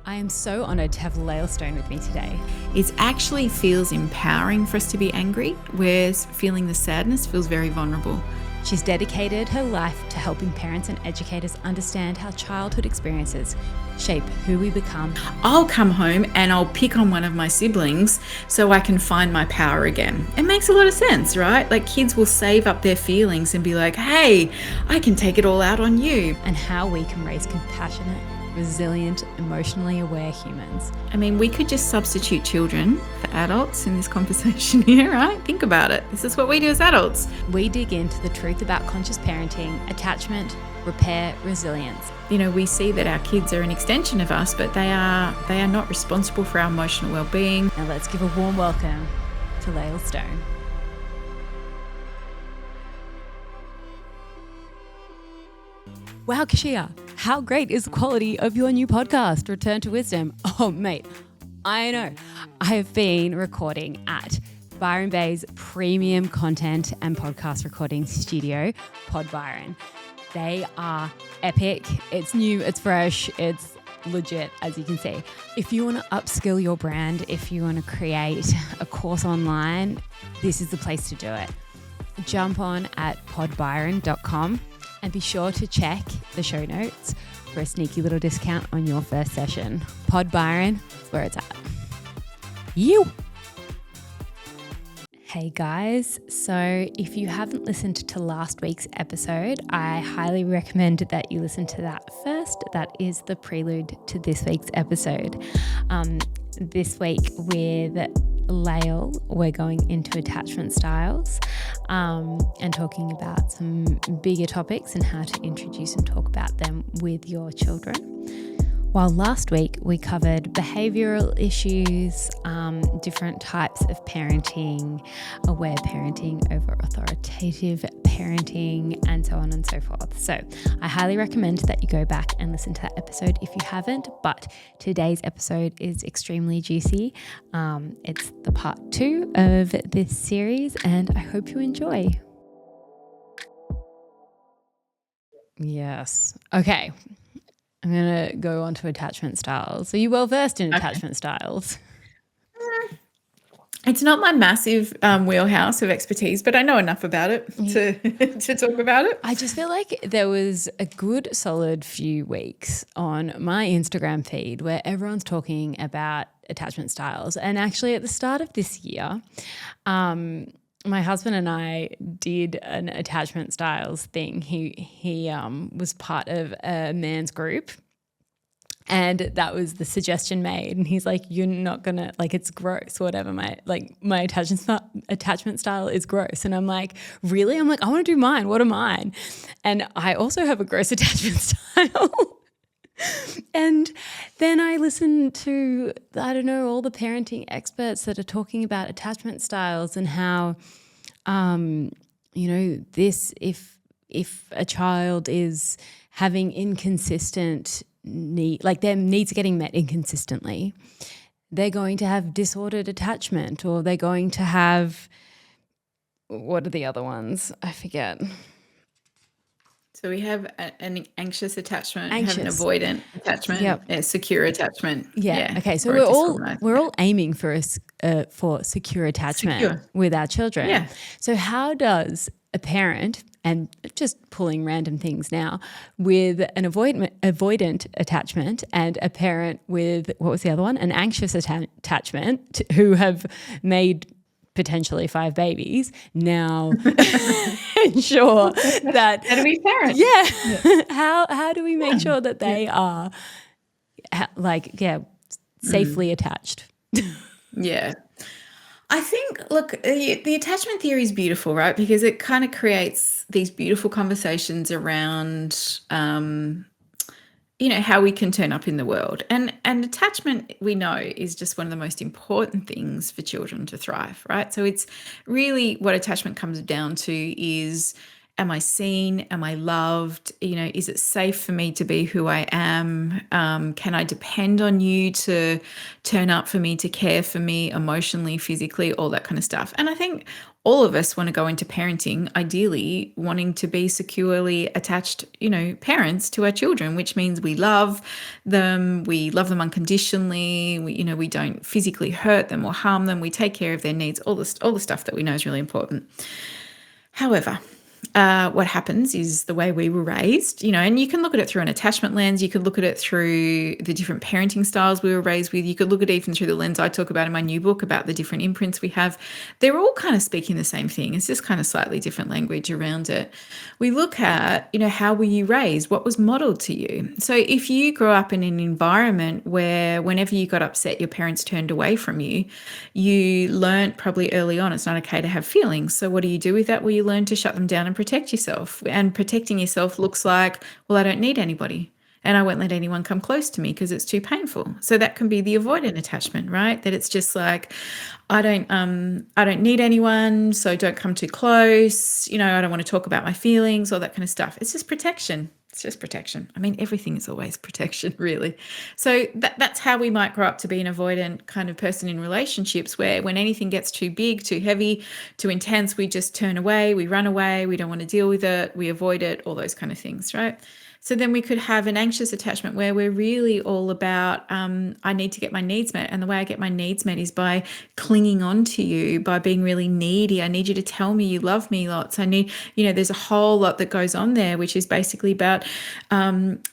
I am so honoured to have Lael Stone with me today. It actually feels empowering for us to be angry, whereas feeling the sadness feels very vulnerable. She's dedicated her life to helping parents and educators understand how childhood experiences shape who we become. I'll come home and I'll pick on one of my siblings so I can find my power again. It makes a lot of sense, right? Like kids will save up their feelings and be like, hey, I can take it all out on you. And how we can raise compassionate, resilient, emotionally aware humans. I mean, we could just substitute children for adults in this conversation here, right? Think about it. This is what we do as adults. We dig into the truth about conscious parenting, attachment, repair, resilience. You know, we see that our kids are an extension of us, but they are not responsible for our emotional well-being. Now let's give a warm welcome to Lael Stone. Wow, Keshia, how great is the quality of your new podcast, Return to Wisdom? Oh, mate, I know. I have been recording at Byron Bay's premium content and podcast recording studio, Pod Byron. They are epic. It's new, it's fresh, it's legit, as you can see. If you want to upskill your brand, if you want to create a course online, this is the place to do it. Jump on at podbyron.com and be sure to check the show notes for a sneaky little discount on your first session. Pod Byron is where it's at. You. Hey guys, so if you haven't listened to last week's episode, I highly recommend that you listen to that first. That is the prelude to this week's episode. This week with Lael, we're going into attachment styles and talking about some bigger topics and how to introduce and talk about them with your children. While last week we covered behavioural issues, different types of parenting, aware parenting over authoritative parenting, and so on and so forth. So I highly recommend that you go back and listen to that episode if you haven't, but today's episode is extremely juicy. It's the part 2 of this series, and I hope you enjoy. Yes. Okay. I'm going to go on to attachment styles. Are you well versed in attachment styles? It's not my massive wheelhouse of expertise, but I know enough about it to talk about it. I just feel like there was a good solid few weeks on my Instagram feed where everyone's talking about attachment styles. And actually at the start of this year, my husband and I did an attachment styles thing. He was part of a man's group, and that was the suggestion made. And he's like, "You're not gonna like, it's gross, whatever. My attachment style is gross." And I'm like, "Really?" I'm like, "I want to do mine. What are mine?" And I also have a gross attachment style. And then I listened to, I don't know, all the parenting experts that are talking about attachment styles and how, this, if a child is having inconsistent need, like their needs are getting met inconsistently, they're going to have disordered attachment, or they're going to have, what are the other ones? I forget. So we have an anxious attachment, we have an avoidant attachment, a secure attachment. Yeah. Okay. So we're all aiming for secure attachment with our children. Yeah. So how does a parent, and just pulling random things now, with an avoidant attachment and a parent with, what was the other one? An anxious attachment, who have made potentially 5 babies now ensure that how do we parent? How do we make sure that they are safely attached? I think, look, the attachment theory is beautiful, right? Because it kind of creates these beautiful conversations around how we can turn up in the world. And attachment, we know, is just one of the most important things for children to thrive, right? So it's really what attachment comes down to is, am I seen? Am I loved? Is it safe for me to be who I am? Can I depend on you to turn up for me, to care for me emotionally, physically, all that kind of stuff? And I think all of us want to go into parenting, ideally wanting to be securely attached, parents to our children, which means we love them unconditionally. We don't physically hurt them or harm them. We take care of their needs, all the stuff that we know is really important. However, what happens is the way we were raised, and you can look at it through an attachment lens. You could look at it through the different parenting styles we were raised with. You could look at it even through the lens I talk about in my new book about the different imprints we have. They're all kind of speaking the same thing. It's just kind of slightly different language around it. We look at, how were you raised? What was modeled to you? So if you grew up in an environment where whenever you got upset, your parents turned away from you, you learned probably early on it's not okay to have feelings. So what do you do with that? Well, you learn to shut them down and protect yourself. And protecting yourself looks like, well, I don't need anybody and I won't let anyone come close to me because it's too painful. So that can be the avoidant attachment, right? That it's just like, I don't need anyone, so don't come too close. I don't want to talk about my feelings, all that kind of stuff. It's just protection. It's just protection. I mean, everything is always protection, really. So that's how we might grow up to be an avoidant kind of person in relationships, where when anything gets too big, too heavy, too intense, we just turn away, we run away, we don't want to deal with it, we avoid it, all those kind of things, right? So then we could have an anxious attachment where we're really all about, I need to get my needs met. And the way I get my needs met is by clinging on to you, by being really needy. I need you to tell me you love me lots. I need, there's a whole lot that goes on there, which is basically about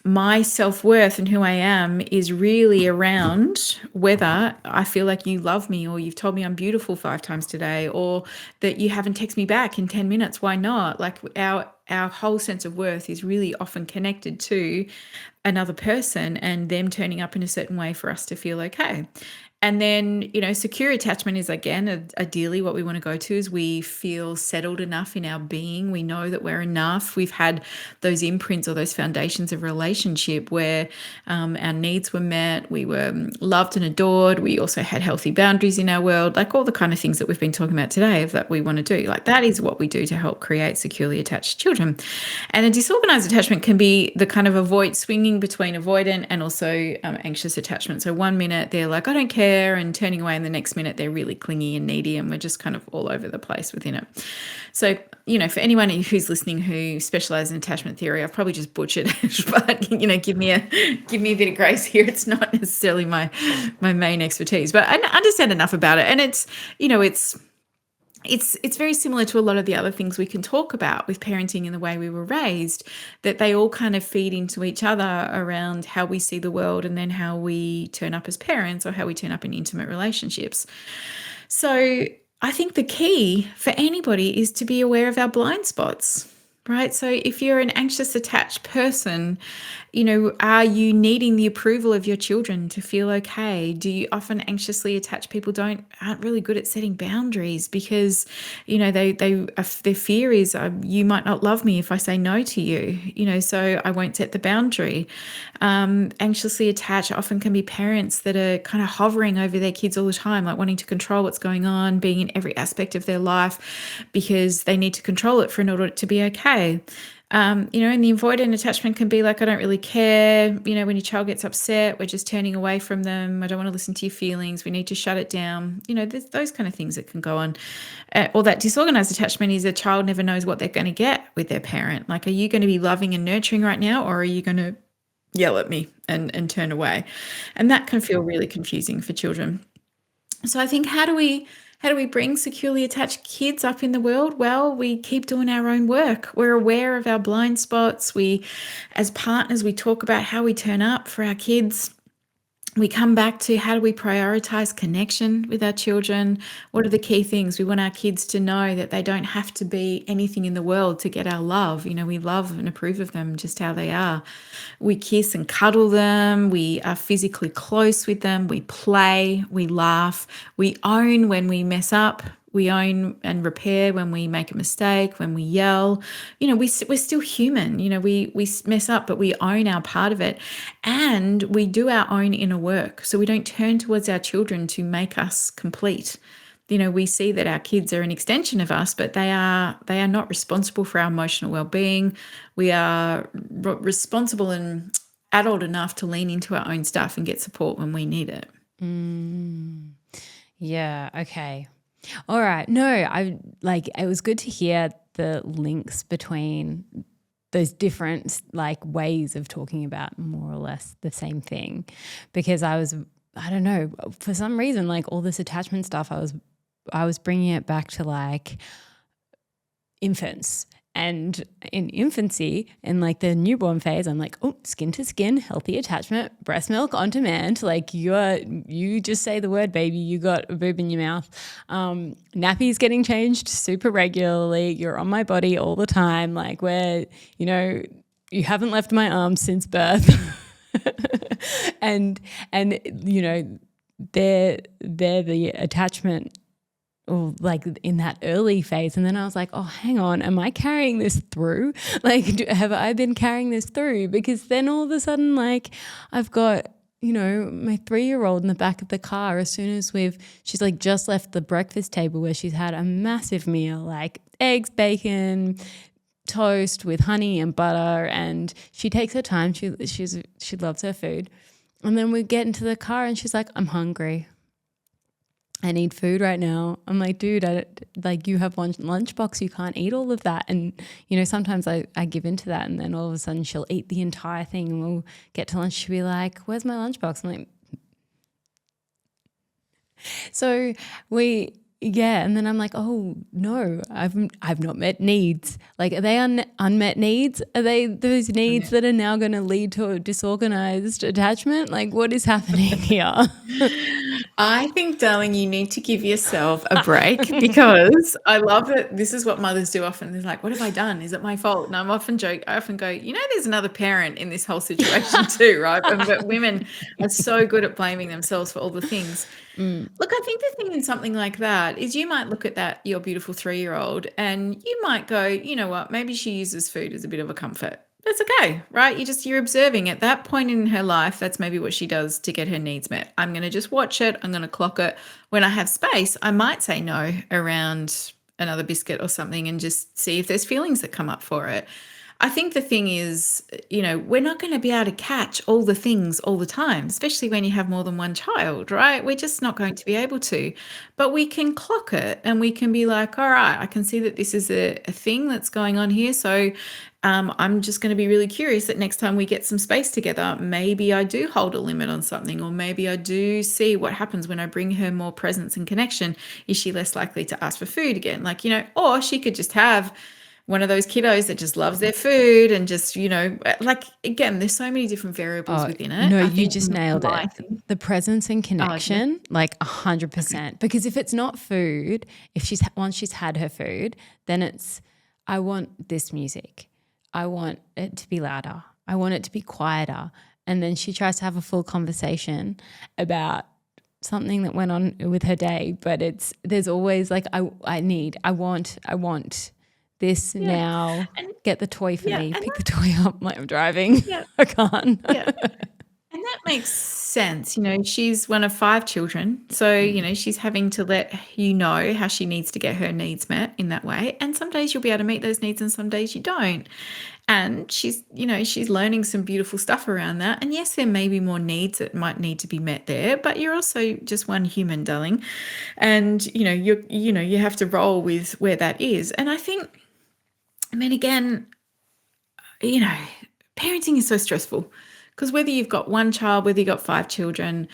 my self-worth and who I am is really around whether I feel like you love me, or you've told me I'm beautiful 5 times today, or that you haven't texted me back in 10 minutes. Why not? Like our whole sense of worth is really often connected to another person and them turning up in a certain way for us to feel okay. And then, secure attachment is, again, ideally what we want to go to is we feel settled enough in our being. We know that we're enough. We've had those imprints or those foundations of relationship where our needs were met. We were loved and adored. We also had healthy boundaries in our world, like all the kind of things that we've been talking about today that we want to do. Like that is what we do to help create securely attached children. And a disorganized attachment can be the kind of swinging between avoidant and also anxious attachment. So 1 minute they're like, I don't care, and turning away, and the next minute they're really clingy and needy, and we're just kind of all over the place within it. So, for anyone who's listening who specializes in attachment theory, I've probably just butchered it, but give me a bit of grace here. It's not necessarily my main expertise, but I understand enough about it, and it's very similar to a lot of the other things we can talk about with parenting and the way we were raised, that they all kind of feed into each other around how we see the world and then how we turn up as parents or how we turn up in intimate relationships. So I think the key for anybody is to be aware of our blind spots, right? So if you're an anxious attached person, are you needing the approval of your children to feel okay? Do you often anxiously attached people aren't really good at setting boundaries because, their fear is you might not love me if I say no to you, so I won't set the boundary. Anxiously attached often can be parents that are kind of hovering over their kids all the time, like wanting to control what's going on, being in every aspect of their life because they need to control it in order to be okay. And the avoidant attachment can be like, I don't really care. When your child gets upset, we're just turning away from them. I don't want to listen to your feelings. We need to shut it down. There's those kind of things that can go on. Or that disorganized attachment is a child never knows what they're going to get with their parent. Like, are you going to be loving and nurturing right now, or are you going to yell at me and turn away? And that can feel really confusing for children. So I think how do we bring securely attached kids up in the world? Well, we keep doing our own work. We're aware of our blind spots. As partners, we talk about how we turn up for our kids. We come back to how do we prioritize connection with our children? What are the key things? We want our kids to know that they don't have to be anything in the world to get our love. We love and approve of them just how they are. We kiss and cuddle them. We are physically close with them. We play, we laugh, we own when we mess up. We own and repair when we make a mistake, when we yell. We're still human. We mess up, but we own our part of it. And we do our own inner work. So we don't turn towards our children to make us complete. We see that our kids are an extension of us, but they are not responsible for our emotional well-being. We are responsible and adult enough to lean into our own stuff and get support when we need it. Yeah, okay. All right. No, it was good to hear the links between those different like ways of talking about more or less the same thing, because I don't know, for some reason, like all this attachment stuff, I was bringing it back to like infants. And in infancy, in like the newborn phase, I'm like, oh, skin to skin, healthy attachment, breast milk on demand. Like you just say the word, baby, you got a boob in your mouth. Nappies getting changed super regularly. You're on my body all the time. Like you haven't left my arms since birth. and they're the attachment, or like in that early phase. And then I was like, oh, hang on, am I carrying this through? Like, have I been carrying this through? Because then all of a sudden, like, I've got, my 3-year-old in the back of the car, as soon as she's like just left the breakfast table where she's had a massive meal, like eggs, bacon, toast with honey and butter. And she takes her time. She loves her food. And then we get into the car and she's like, I'm hungry. I need food right now. I'm like, dude, you have one lunchbox. You can't eat all of that. And, sometimes I give into that, and then all of a sudden she'll eat the entire thing, and we'll get to lunch. She'll be like, where's my lunchbox? I'm like, so and then I'm like, oh no, I've not met needs. Like, are they unmet needs? Are they those needs that are now going to lead to a disorganized attachment? Like, what is happening here? I think, darling, you need to give yourself a break, because I love that this is what mothers do often. They're like, what have I done? Is it my fault? And I often go, there's another parent in this whole situation too, right? But women are so good at blaming themselves for all the things. Look, I think the thing in something like that is you might look at your beautiful 3-year-old, and you might go, you know what, maybe she uses food as a bit of a comfort. That's okay, right? You're observing at that point in her life. That's maybe what she does to get her needs met. I'm going to just watch it. I'm going to clock it. When I have space, I might say no around another biscuit or something, and just see if there's feelings that come up for it. I think the thing is, we're not going to be able to catch all the things all the time, especially when you have more than one child, right? We're just not going to be able to. But we can clock it, and we can be like, all right, I can see that this is a thing that's going on here. So I'm just going to be really curious that next time we get some space together, maybe I do hold a limit on something, or maybe I do see what happens when I bring her more presence and connection. Is she less likely to ask for food again? Like, or she could just have one of those kiddos that just loves their food, and just, like, again, there's so many different variables within it. No, you just nailed it. The presence and connection, like 100%. Okay. Because if it's not food, once she's had her food, then it's, I want this music. I want it to be louder. I want it to be quieter. And then she tries to have a full conversation about something that went on with her day, but there's always like, I want this now. And get the toy for me. Pick the toy up. Like, I'm driving. Yeah. I can't. Yeah. And that makes sense. She's one of 5 children. So, she's having to let you know how she needs to get her needs met in that way. And some days you'll be able to meet those needs, and some days you don't. And she's learning some beautiful stuff around that. And yes, there may be more needs that might need to be met there, but you're also just one human, darling. And, you have to roll with where that is. And I think, again, parenting is so stressful, because whether you've got one child, whether you've got 5 children,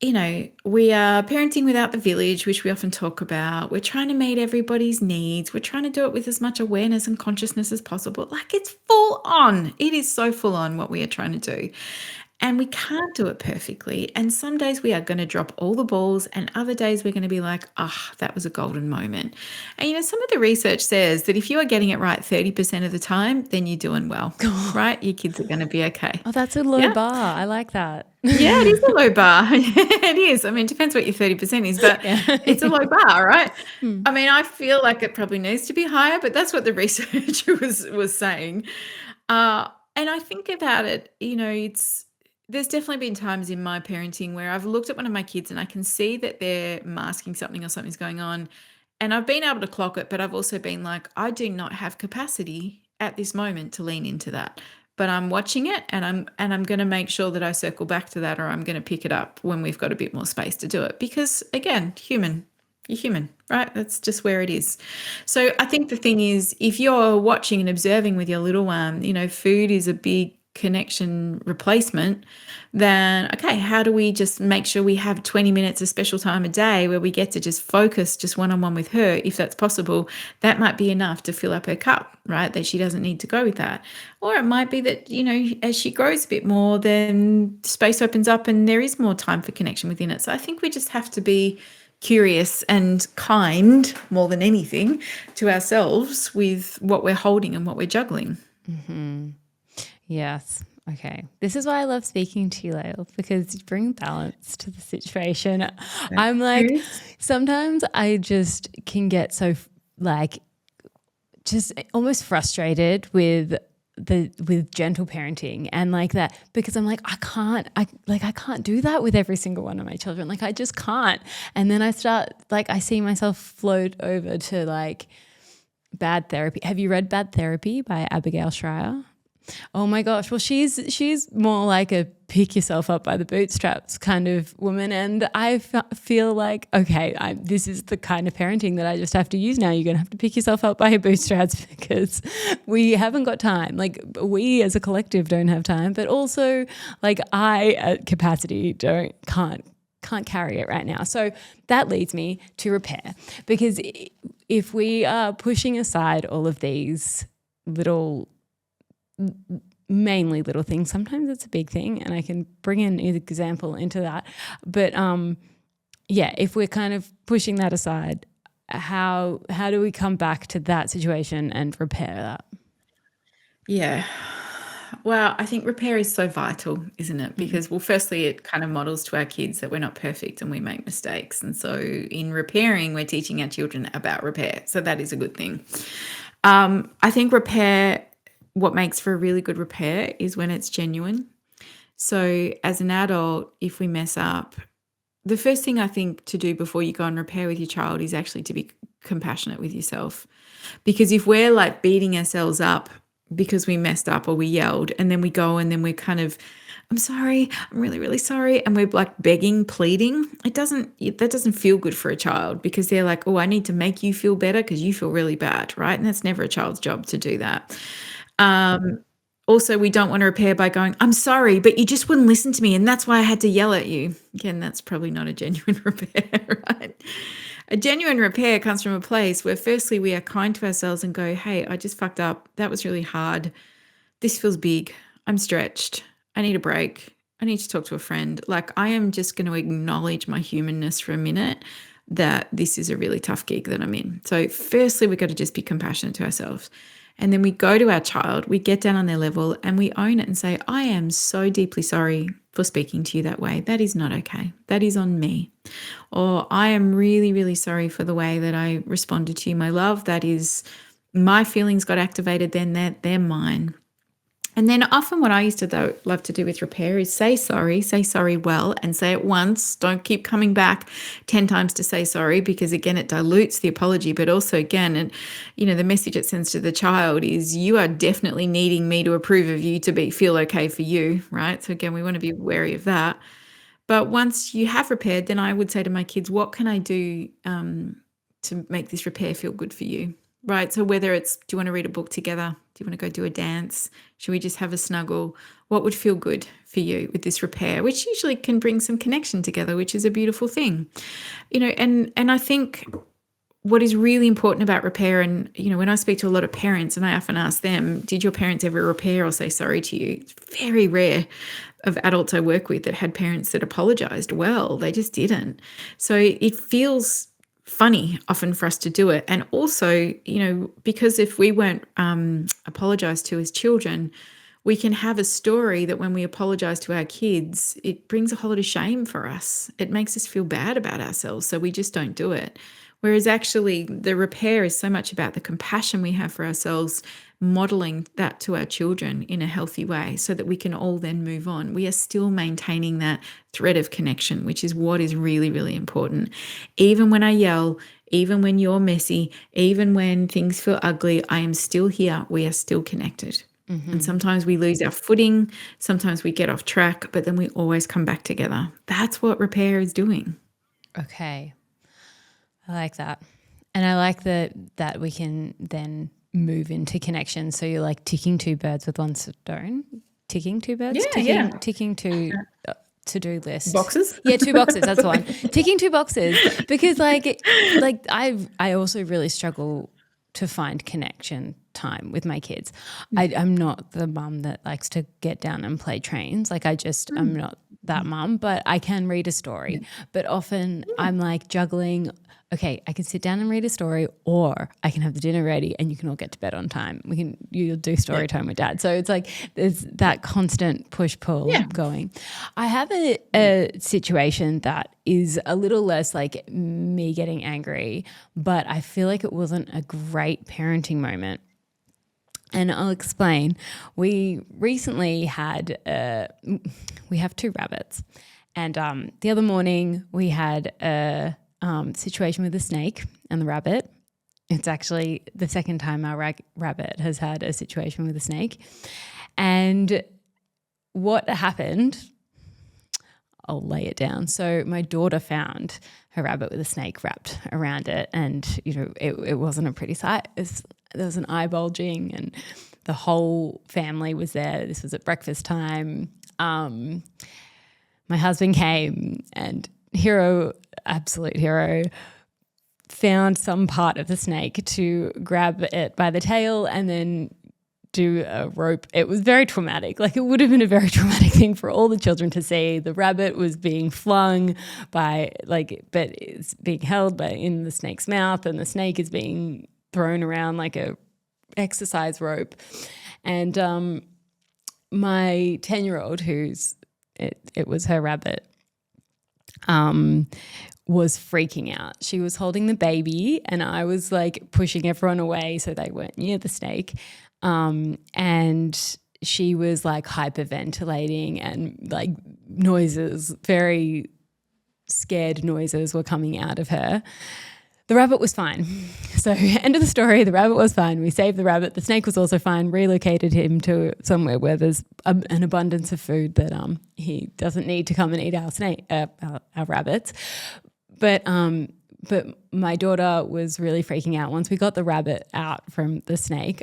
we are parenting without the village, which we often talk about. We're trying to meet everybody's needs. We're trying to do it with as much awareness and consciousness as possible. Like, it's full on. It is so full on what we are trying to do. And we can't do it perfectly. And some days we are going to drop all the balls, and other days we're going to be like, that was a golden moment. And, some of the research says that if you are getting it right 30% of the time, then you're doing well, right? Your kids are going to be okay. Oh, that's a low bar. I like that. Yeah, it is a low bar. It is. It depends what your 30% is, but it's a low bar, right? I feel like it probably needs to be higher, but that's what the research was saying. And I think about it, there's definitely been times in my parenting where I've looked at one of my kids and I can see that they're masking something, or something's going on, and I've been able to clock it, but I've also been like, I do not have capacity at this moment to lean into that. But I'm watching it, and I'm going to make sure that I circle back to that, or I'm going to pick it up when we've got a bit more space to do it. Because, again, human. You're human, right? That's just where it is. So I think the thing is, if you're watching and observing with your little one, food is a big connection replacement, then okay, how do we just make sure we have 20 minutes of special time a day where we get to just focus just one-on-one with her, if that's possible? That might be enough to fill up her cup, right? That she doesn't need to go with that. Or it might be that, as she grows a bit more, then space opens up and there is more time for connection within it. So I think we just have to be curious and kind more than anything to ourselves with what we're holding and what we're juggling. Yes. Okay. This is why I love speaking to you, Lael, because you bring balance to the situation. I'm like, sometimes I just can get so just almost frustrated with gentle parenting and like that, because I'm like, I can't do that with every single one of my children. Like I just can't. And then I start, I see myself float over to bad therapy. Have you read Bad Therapy by Abigail Schreier? Oh my gosh. Well, she's more like a pick yourself up by the bootstraps kind of woman. And I feel like, okay, this is the kind of parenting that I just have to use now. You're going to have to pick yourself up by your bootstraps because we haven't got time. We as a collective don't have time, but also I at capacity can't carry it right now. So that leads me to repair, because if we are pushing aside all of these mainly little things, sometimes it's a big thing, and I can bring an example into that. But if we're kind of pushing that aside, how do we come back to that situation and repair that? Yeah. Well, I think repair is so vital, isn't it? Because, well, firstly, it kind of models to our kids that we're not perfect and we make mistakes. And so in repairing, we're teaching our children about repair. So that is a good thing. I think what makes for a really good repair is when it's genuine. So as an adult, if we mess up, the first thing I think to do before you go and repair with your child is actually to be compassionate with yourself. Because if we're beating ourselves up because we messed up or we yelled, and then we go and then we're kind of, I'm sorry, I'm really, really sorry, and we're begging, pleading, that doesn't feel good for a child, because they're like, oh, I need to make you feel better because you feel really bad, right? And that's never a child's job to do that. Also, we don't want to repair by going, I'm sorry, but you just wouldn't listen to me, and that's why I had to yell at you. Again, that's probably not a genuine repair, right? A genuine repair comes from a place where firstly we are kind to ourselves and go, hey, I just fucked up. That was really hard. This feels big. I'm stretched. I need a break. I need to talk to a friend. I am just going to acknowledge my humanness for a minute, that this is a really tough gig that I'm in. So firstly, we've got to just be compassionate to ourselves. And then we go to our child, we get down on their level and we own it and say, I am so deeply sorry for speaking to you that way. That is not okay. That is on me. Or I am really, really sorry for the way that I responded to you, my love. That is, my feelings got activated then, they're mine. And then often what I used to love to do with repair is say sorry well, and say it once. Don't keep coming back 10 times to say sorry, because again, it dilutes the apology. But also again, the message it sends to the child is, you are definitely needing me to approve of you to feel okay for you, right? So again, we want to be wary of that. But once you have repaired, then I would say to my kids, what can I do to make this repair feel good for you? Right. So whether it's, do you want to read a book together? Do you want to go do a dance? Should we just have a snuggle? What would feel good for you with this repair, which usually can bring some connection together, which is a beautiful thing. And I think what is really important about repair, and, when I speak to a lot of parents and I often ask them, did your parents ever repair or say sorry to you? It's very rare of adults I work with that had parents that apologized well. They just didn't. So it feels funny often for us to do it. And also, because if we weren't apologized to as children, we can have a story that when we apologize to our kids, it brings a whole lot of shame for us. It makes us feel bad about ourselves. So we just don't do it. Whereas actually the repair is so much about the compassion we have for ourselves, modeling that to our children in a healthy way so that we can all then move on. We are still maintaining that thread of connection, which is what is really, really important. Even when I yell, even when you're messy, even when things feel ugly, I am still here. We are still connected. Mm-hmm. And sometimes we lose our footing, sometimes we get off track, but then we always come back together. That's what repair is doing. Okay. I like that. And I like that we can then move into connection. So you're like ticking two birds with one stone. Ticking two birds? Ticking two to-do list. Boxes? Yeah, two boxes, that's the one. Ticking two boxes. Because like I also really struggle to find connection time with my kids. I'm not the mum that likes to get down and play trains. Like I'm not that mum, but I can read a story. But often I'm like juggling, okay, I can sit down and read a story, or I can have the dinner ready and you can all get to bed on time. You'll do story time with dad. So it's like there's that constant push-pull going. I have a situation that is a little less like me getting angry, but I feel like it wasn't a great parenting moment. And I'll explain. We recently we have two rabbits. And the other morning we had a situation with the snake and the rabbit. It's actually the second time our rabbit has had a situation with a snake. And what happened, I'll lay it down. So my daughter found her rabbit with a snake wrapped around it, and it wasn't a pretty sight. There was an eye bulging, and the whole family was there. This was at breakfast time. My husband came, and absolute hero, found some part of the snake to grab it by the tail and then do a rope. It was very traumatic. Like, it would have been a very traumatic thing for all the children to see. The rabbit was being flung but it's being held in the snake's mouth, and the snake is being thrown around like a exercise rope. And my 10-year-old, it was her rabbit, was freaking out. She was holding the baby, and I was like pushing everyone away so they weren't near the snake. And she was like hyperventilating, and like noises, very scared noises were coming out of her. The rabbit was fine. So end of the story, the rabbit was fine. We saved the rabbit. The snake was also fine, relocated him to somewhere where there's an abundance of food that he doesn't need to come and eat our rabbits. But my daughter was really freaking out. Once we got the rabbit out from the snake,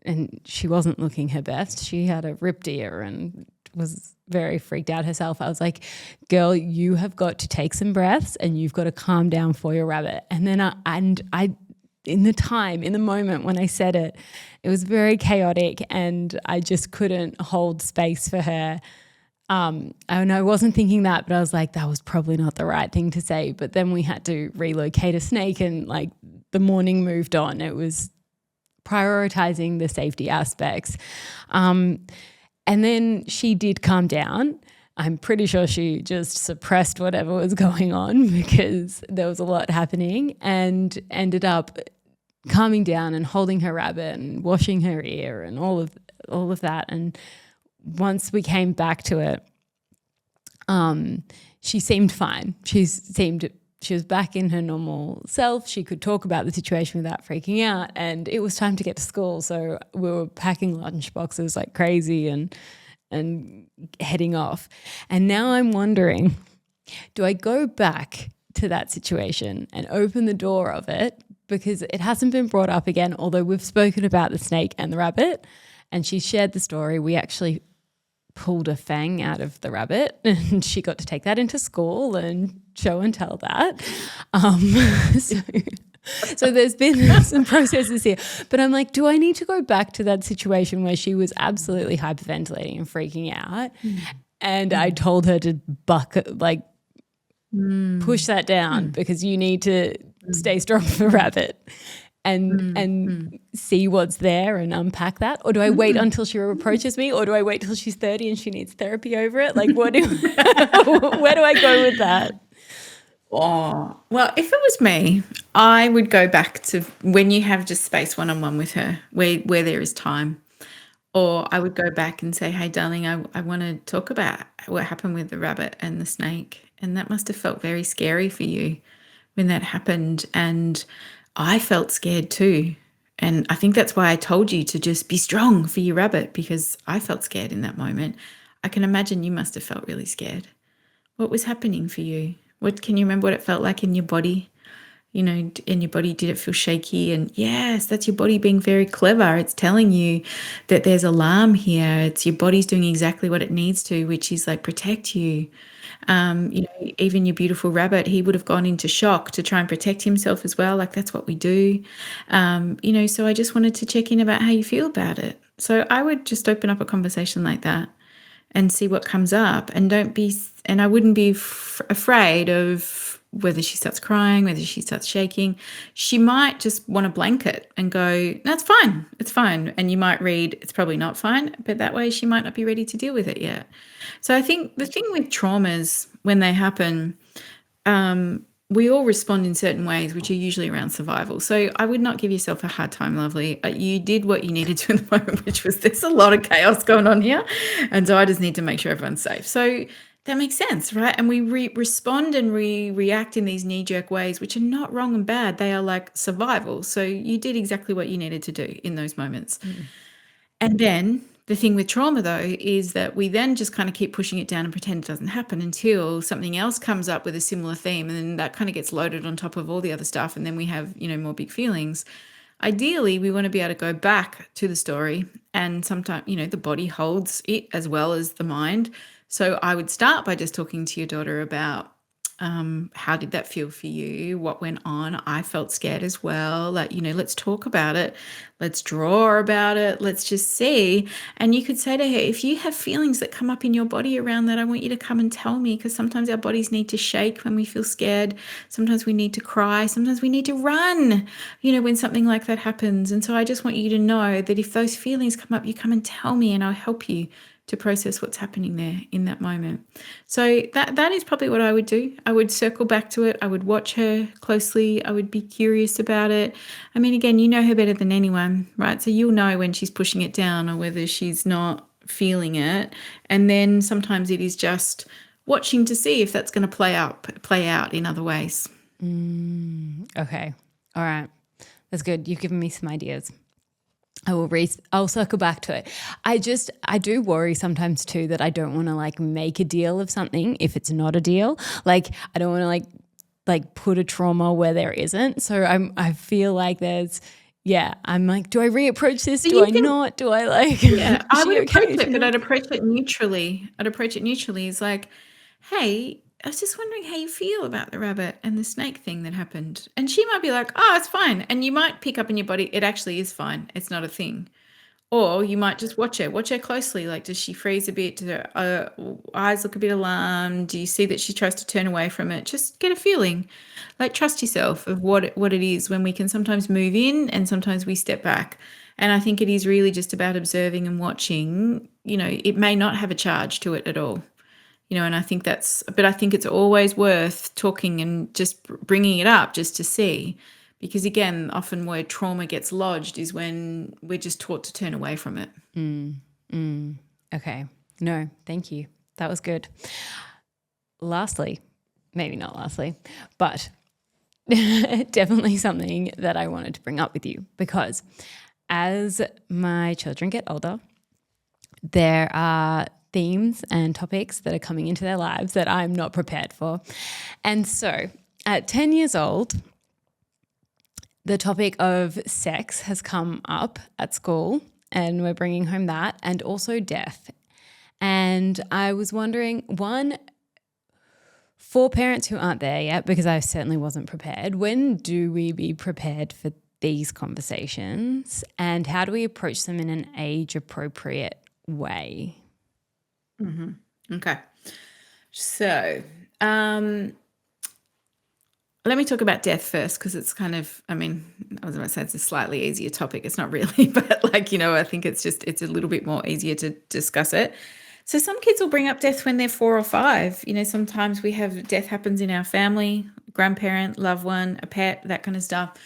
and she wasn't looking her best. She had a ripped ear and was very freaked out herself. I was like, girl, you have got to take some breaths and you've got to calm down for your rabbit. And then I in the moment when I said it, it was very chaotic, and I just couldn't hold space for her. And I wasn't thinking that, but I was like, that was probably not the right thing to say. But then we had to relocate a snake, and like the morning moved on. It was prioritizing the safety aspects. And then she did calm down. I'm pretty sure she just suppressed whatever was going on because there was a lot happening, and ended up calming down and holding her rabbit and washing her ear and all of that. And once we came back to it, she seemed fine. She was back in her normal self. She could talk about the situation without freaking out, and it was time to get to school. So we were packing lunch boxes like crazy and heading off. And now I'm wondering, do I go back to that situation and open the door of it? Because it hasn't been brought up again, although we've spoken about the snake and the rabbit, and she shared the story. We actually pulled a fang out of the rabbit, and she got to take that into school and show and tell that. So there's been some processes here. But I'm like, do I need to go back to that situation where she was absolutely hyperventilating and freaking out, and I told her to push that down because you need to stay strong for rabbit and see what's there and unpack that? Or do I wait until she approaches me, or do I wait till she's 30 and she needs therapy over it? Like, where do I go with that? Oh, well, if it was me, I would go back to when you have just space one-on-one with her, where there is time. Or I would go back and say, hey, darling, I want to talk about what happened with the rabbit and the snake. And that must have felt very scary for you when that happened. And I felt scared too. And I think that's why I told you to just be strong for your rabbit, because I felt scared in that moment. I can imagine you must have felt really scared. What was happening for you? Can you remember what it felt like in your body in your body, did it feel shaky? And yes, that's your body being very clever. It's telling you that there's alarm here. It's your body's doing exactly what it needs to, which is like protect you. Even your beautiful rabbit, he would have gone into shock to try and protect himself as well. Like that's what we do. So I just wanted to check in about how you feel about it. So I would just open up a conversation like that and see what comes up, and I wouldn't be afraid of whether she starts crying, whether she starts shaking. She might just want a blanket and go, that's fine, it's fine. And you might read, it's probably not fine, but that way she might not be ready to deal with it yet. So I think the thing with traumas, when they happen, we all respond in certain ways, which are usually around survival. So I would not give yourself a hard time, lovely. You did what you needed to in the moment, which was there's a lot of chaos going on here. And so I just need to make sure everyone's safe. So that makes sense, right? And we respond and react in these knee-jerk ways, which are not wrong and bad. They are like survival. So you did exactly what you needed to do in those moments. And then the thing with trauma, though, is that we then just kind of keep pushing it down and pretend it doesn't happen until something else comes up with a similar theme. And then that kind of gets loaded on top of all the other stuff. And then we have, more big feelings. Ideally, we want to be able to go back to the story. And sometimes, the body holds it as well as the mind. So I would start by just talking to your daughter about how did that feel for you? What went on? I felt scared as well. Like, let's talk about it. Let's draw about it. Let's just see. And you could say to her, if you have feelings that come up in your body around that, I want you to come and tell me, because sometimes our bodies need to shake when we feel scared. Sometimes we need to cry. Sometimes we need to run, when something like that happens. And so I just want you to know that if those feelings come up, you come and tell me and I'll help you to process what's happening there in that moment. So that is probably what I would do. I would circle back to it. I would watch her closely. I would be curious about it. I mean, again, you know her better than anyone, right? So you'll know when she's pushing it down or whether she's not feeling it. And then sometimes it is just watching to see if that's going to play out in other ways. Okay. All right. That's good. You've given me some ideas. I'll circle back to it. I do worry sometimes too that I don't want to like make a deal of something if it's not a deal. Like I don't want to like put a trauma where there isn't. So I feel like I'm like, do I reapproach this? Do I not? Do I like? Yeah, I would approach it, but I'd approach it neutrally. It's like, hey, I was just wondering how you feel about the rabbit and the snake thing that happened. And she might be like, oh, it's fine. And you might pick up in your body, it actually is fine. It's not a thing. Or you might just watch her closely. Like, does she freeze a bit? Do her eyes look a bit alarmed? Do you see that she tries to turn away from it? Just get a feeling. Like, trust yourself of what it is, when we can sometimes move in and sometimes we step back. And I think it is really just about observing and watching. It may not have a charge to it at all. And I think it's always worth talking and just bringing it up just to see. Because again, often where trauma gets lodged is when we're just taught to turn away from it. Okay. No, thank you. That was good. Lastly, maybe not lastly, but definitely something that I wanted to bring up with you, because as my children get older, there are themes and topics that are coming into their lives that I'm not prepared for. And so at 10 years old, the topic of sex has come up at school, and we're bringing home that, and also death. And I was wondering, one, for parents who aren't there yet, because I certainly wasn't prepared, when do we be prepared for these conversations, and how do we approach them in an age-appropriate way? Okay. So let me talk about death first, because it's kind of, I was going to say it's a slightly easier topic. It's not really, but I think it's a little bit more easier to discuss it. So some kids will bring up death when they're 4 or 5. Sometimes we have death happens in our family, grandparent, loved one, a pet, that kind of stuff.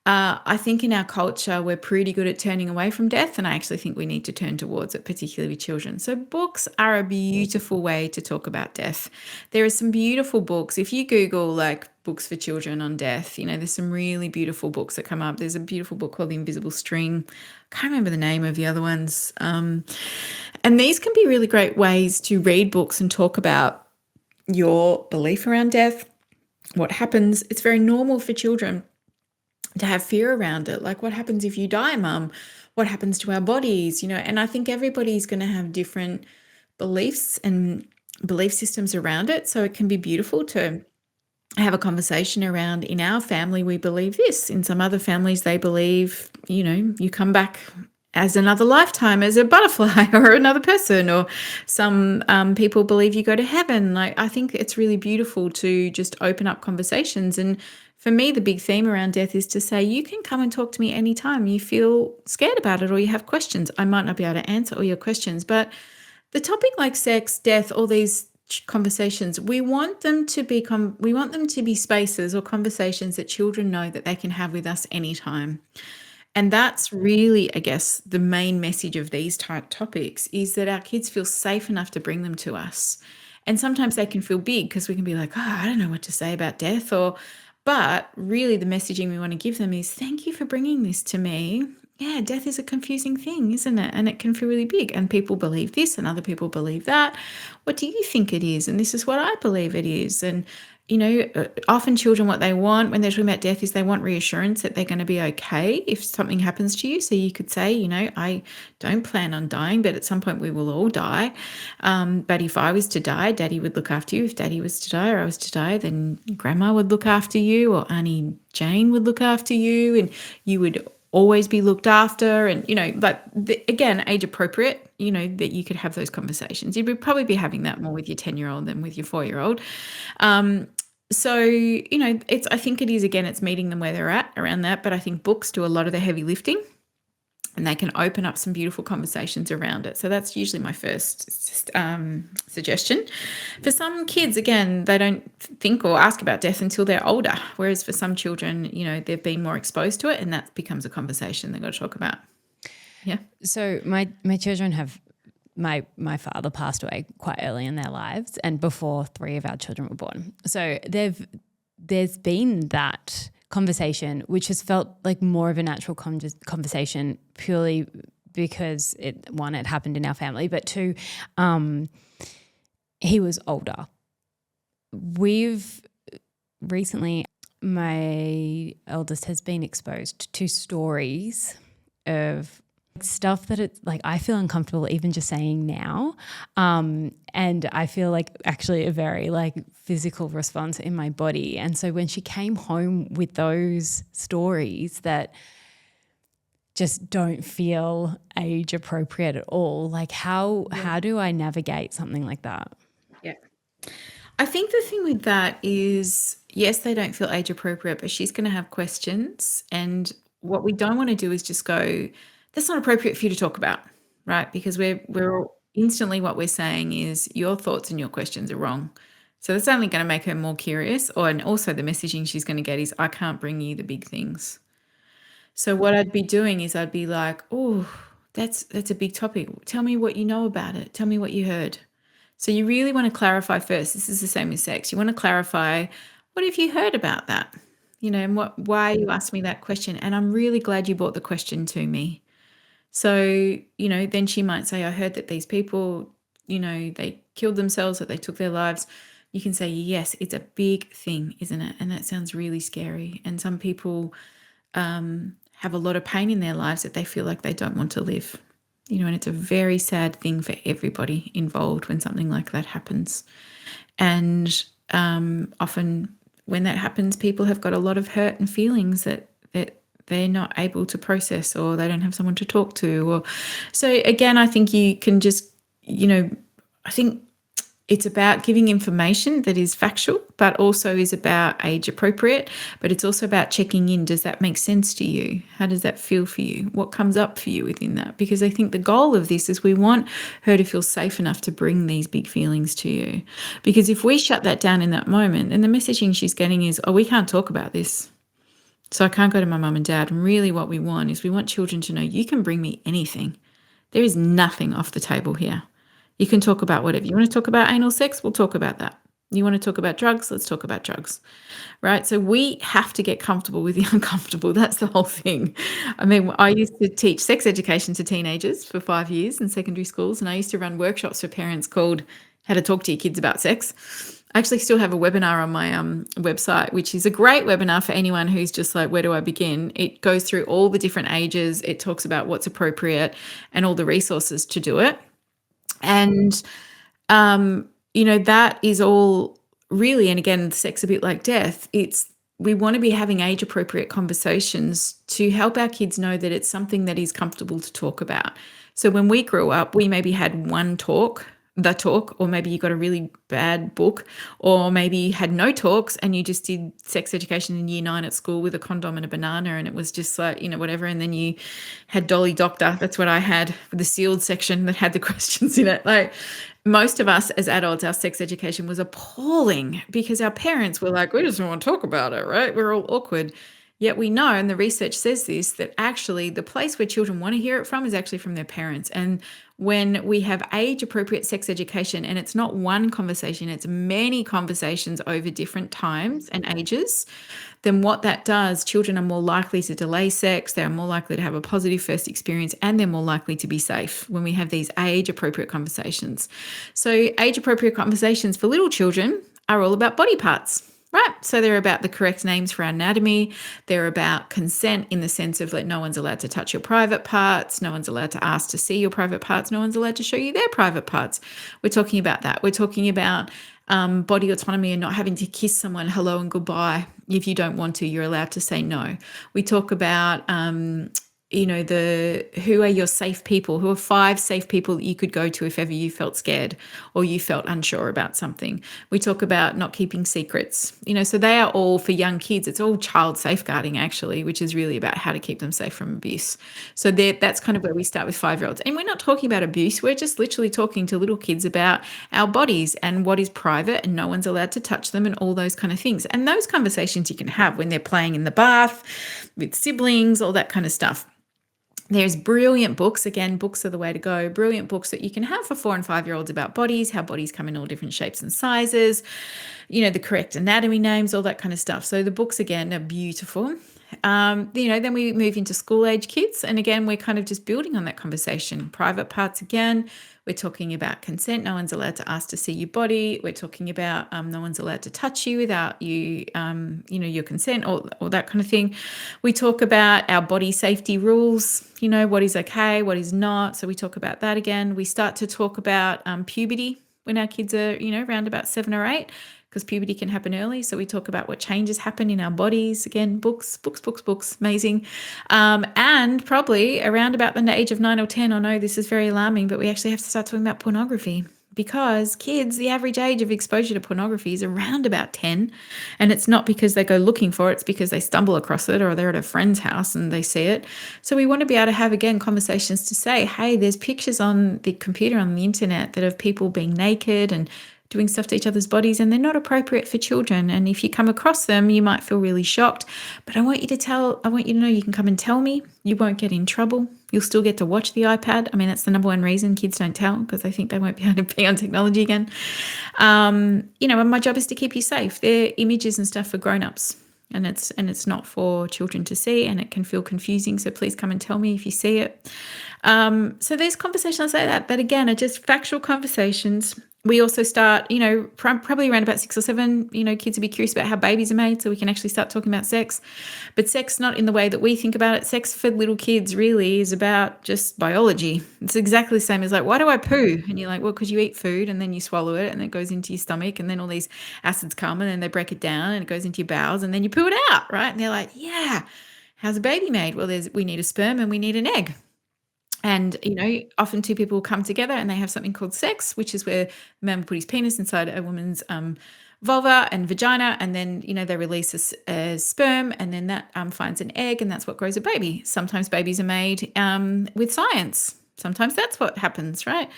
I think in our culture, we're pretty good at turning away from death, and I actually think we need to turn towards it, particularly with children. So books are a beautiful way to talk about death. There are some beautiful books. If you Google like books for children on death, there's some really beautiful books that come up. There's a beautiful book called The Invisible String. I can't remember the name of the other ones. And these can be really great ways to read books and talk about your belief around death, what happens. It's very normal for children to have fear around it. Like, what happens if you die, mum? What happens to our bodies? And I think everybody's going to have different beliefs and belief systems around it. So it can be beautiful to have a conversation around, in our family, we believe this. In some other families, they believe, you come back as another lifetime as a butterfly or another person, or some people believe you go to heaven. Like, I think it's really beautiful to just open up conversations. And for me, the big theme around death is to say, you can come and talk to me anytime you feel scared about it or you have questions. I might not be able to answer all your questions, but the topic like sex, death, all these conversations, we want them to be spaces or conversations that children know that they can have with us anytime. And that's really, I guess, the main message of these type topics, is that our kids feel safe enough to bring them to us. And sometimes they can feel big because we can be like, oh, I don't know what to say about death. But really the messaging we want to give them is, thank you for bringing this to me. Yeah, death is a confusing thing, isn't it? And it can feel really big. And people believe this and other people believe that. What do you think it is? And this is what I believe it is. And, often children, what they want when they're talking about death is they want reassurance that they're going to be okay if something happens to you. So you could say, I don't plan on dying, but at some point we will all die. But if I was to die, Daddy would look after you. If Daddy was to die or I was to die, then Grandma would look after you, or Auntie Jane would look after you, and you would always be looked after. And, again, age appropriate, that you could have those conversations. You'd probably be having that more with your 10-year-old than with your 4-year-old. So, I think it is, again, it's meeting them where they're at around that. But I think books do a lot of the heavy lifting, and they can open up some beautiful conversations around it. So that's usually my first suggestion. For some kids, again, they don't think or ask about death until they're older. Whereas for some children, they've been more exposed to it, and that becomes a conversation they've got to talk about. Yeah. So my children have, my father passed away quite early in their lives, and before 3 of our children were born. So there's been that conversation, which has felt like more of a natural conversation, purely because it happened in our family, but two, he was older. We've recently, my eldest has been exposed to stories of stuff that it's like I feel uncomfortable even just saying now, and I feel like actually a very like physical response in my body. And so when she came home with those stories that just don't feel age appropriate at all, like how do I navigate something like that? Yeah. I think the thing with that is, yes, they don't feel age appropriate, but she's going to have questions. And what we don't want to do is just go, that's not appropriate for you to talk about, right? Because we're instantly, what we're saying is your thoughts and your questions are wrong. So that's only going to make her more curious. And also the messaging she's going to get is, I can't bring you the big things. So what I'd be doing is I'd be like, oh, that's a big topic. Tell me what you know about it. Tell me what you heard. So you really want to clarify first. This is the same with sex. You want to clarify, what have you heard about that? And why you asked me that question? And I'm really glad you brought the question to me. So, then she might say, I heard that these people, they killed themselves, that they took their lives. You can say, yes, it's a big thing, isn't it? And that sounds really scary. And some people have a lot of pain in their lives that they feel like they don't want to live. And it's a very sad thing for everybody involved when something like that happens. And often when that happens, people have got a lot of hurt and feelings that they're not able to process, or they don't have someone to talk to. So again, I think you can just, I think it's about giving information that is factual, but also is about age appropriate. But it's also about checking in. Does that make sense to you? How does that feel for you? What comes up for you within that? Because I think the goal of this is we want her to feel safe enough to bring these big feelings to you. Because if we shut that down in that moment, then the messaging she's getting is, oh, we can't talk about this. So I can't go to my mum and dad. And really what we want is we want children to know, you can bring me anything. There is nothing off the table here. You can talk about whatever. You want to talk about anal sex? We'll talk about that. You want to talk about drugs? Let's talk about drugs, right? So we have to get comfortable with the uncomfortable. That's the whole thing. I mean, I used to teach sex education to teenagers for 5 years in secondary schools, and I used to run workshops for parents called How to Talk to Your Kids About Sex. I actually still have a webinar on my website, which is a great webinar for anyone who's just like, where do I begin? It goes through all the different ages. It talks about what's appropriate and all the resources to do it. And, that is all really, and again, sex a bit like death. We want to be having age appropriate conversations to help our kids know that it's something that is comfortable to talk about. So when we grew up, we maybe had the talk, or maybe you got a really bad book, or maybe you had no talks and you just did sex education in year 9 at school with a condom and a banana, and it was just like, whatever. And then you had Dolly Doctor. That's what I had, with the sealed section that had the questions in it. Like, most of us as adults, our sex education was appalling because our parents were like, we just don't want to talk about it, right? We're all awkward. Yet we know, and the research says this, that actually the place where children want to hear it from is actually from their parents. And when we have age appropriate sex education, and it's not one conversation, it's many conversations over different times and ages, then what that does, children are more likely to delay sex, they're more likely to have a positive first experience, and they're more likely to be safe when we have these age appropriate conversations. So age appropriate conversations for little children are all about body parts. Right. So they're about the correct names for anatomy. They're about consent in the sense of like, no one's allowed to touch your private parts. No one's allowed to ask to see your private parts. No one's allowed to show you their private parts. We're talking about that. We're talking about body autonomy and not having to kiss someone hello and goodbye. If you don't want to, you're allowed to say no. We talk about who are your safe people, who are 5 safe people that you could go to if ever you felt scared or you felt unsure about something. We talk about not keeping secrets, so they are all for young kids. It's all child safeguarding actually, which is really about how to keep them safe from abuse. So that's kind of where we start with 5-year-olds. And we're not talking about abuse. We're just literally talking to little kids about our bodies and what is private and no one's allowed to touch them and all those kind of things. And those conversations you can have when they're playing in the bath with siblings, all that kind of stuff. There's brilliant books. Again, books are the way to go. Brilliant books that you can have for 4 and 5-year-olds about bodies, how bodies come in all different shapes and sizes, the correct anatomy names, all that kind of stuff. So the books, again, are beautiful. Then we move into school age kids. And again, we're kind of just building on that conversation. Private parts, again, we're talking about consent. No one's allowed to ask to see your body. We're talking about no one's allowed to touch you without you, your consent or that kind of thing. We talk about our body safety rules, what is okay, what is not. So we talk about that again. We start to talk about puberty when our kids are, around about 7 or 8. Because puberty can happen early. So we talk about what changes happen in our bodies. Again, books, amazing. And probably around about the age of 9 or 10, I know this is very alarming, but we actually have to start talking about pornography. Because kids, the average age of exposure to pornography is around about 10. And it's not because they go looking for it, it's because they stumble across it or they're at a friend's house and they see it. So we want to be able to have, again, conversations to say, hey, there's pictures on the computer, on the internet that of people being naked and doing stuff to each other's bodies, and they're not appropriate for children. And if you come across them, you might feel really shocked. But I want you to know you can come and tell me. You won't get in trouble. You'll still get to watch the iPad. I mean, that's the number one reason kids don't tell, because they think they won't be able to be on technology again. And my job is to keep you safe. They're images and stuff for grown-ups. And it's not for children to see, and it can feel confusing. So please come and tell me if you see it. So there's conversations like that again are just factual conversations. We also start, probably around about 6 or 7, kids will be curious about how babies are made, so we can actually start talking about sex. But sex not in the way that we think about it. Sex for little kids really is about just biology. It's exactly the same as like, why do I poo? And you're like, well, because you eat food and then you swallow it and it goes into your stomach and then all these acids come and then they break it down and it goes into your bowels and then you poo it out, right? And they're like, yeah, how's a baby made? Well, we need a sperm and we need an egg. And, often 2 people come together and they have something called sex, which is where the man will put his penis inside a woman's vulva and vagina, and then, they release a sperm, and then that finds an egg, and that's what grows a baby. Sometimes babies are made with science. Sometimes that's what happens, right?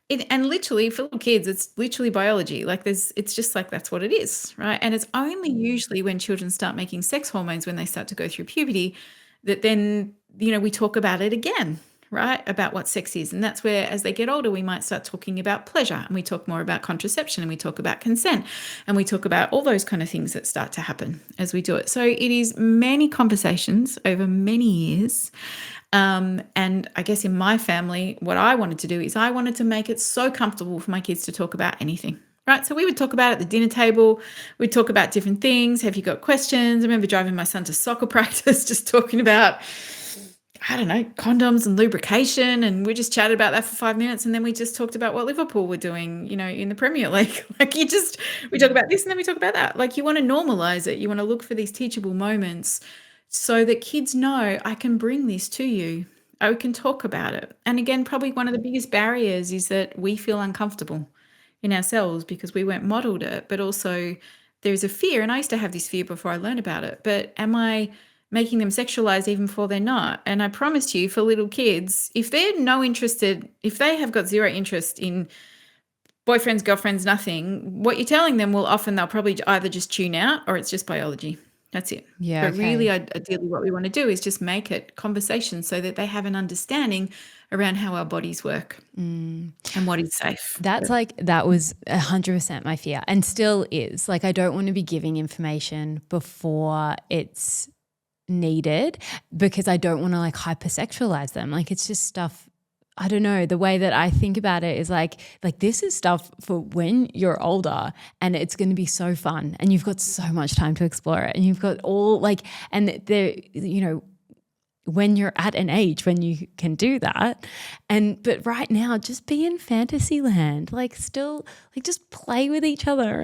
And literally for little kids, it's literally biology. Like it's just like that's what it is, right? And it's only usually when children start making sex hormones, when they start to go through puberty, that then, we talk about it again. Right, about what sex is. And that's where, as they get older, we might start talking about pleasure, and we talk more about contraception, and we talk about consent, and we talk about all those kind of things that start to happen as we do it. So it is many conversations over many years. And I guess in my family, what I wanted to do is I wanted to make it so comfortable for my kids to talk about anything. right? So we would talk about it at the dinner table. We'd talk about different things. Have you got questions? I remember driving my son to soccer practice, just talking about, I don't know, condoms and lubrication. And we just chatted about that for 5 minutes. And then we just talked about what Liverpool were doing, in the Premier League. We talk about this and then we talk about that. Like, you want to normalize it. You want to look for these teachable moments so that kids know, I can bring this to you. I can talk about it. And again, probably one of the biggest barriers is that we feel uncomfortable in ourselves because we weren't modeled it, but also there's a fear. And I used to have this fear before I learned about it, but am I making them sexualized even before they're not? And I promise you, for little kids, if they have got zero interest in boyfriends, girlfriends, nothing, what you're telling them they'll probably either just tune out or it's just biology. That's it. Yeah. But really, ideally, what we want to do is just make it conversation so that they have an understanding around how our bodies work and what is safe. That was 100% my fear, and still is. Like, I don't want to be giving information before it's needed because I don't want to like hypersexualize them. Like, it's just stuff. I don't know, the way that I think about it is like this is stuff for when you're older and it's going to be so fun and you've got so much time to explore it and you've got all and there, when you're at an age when you can do that. But right now, just be in fantasy land, just play with each other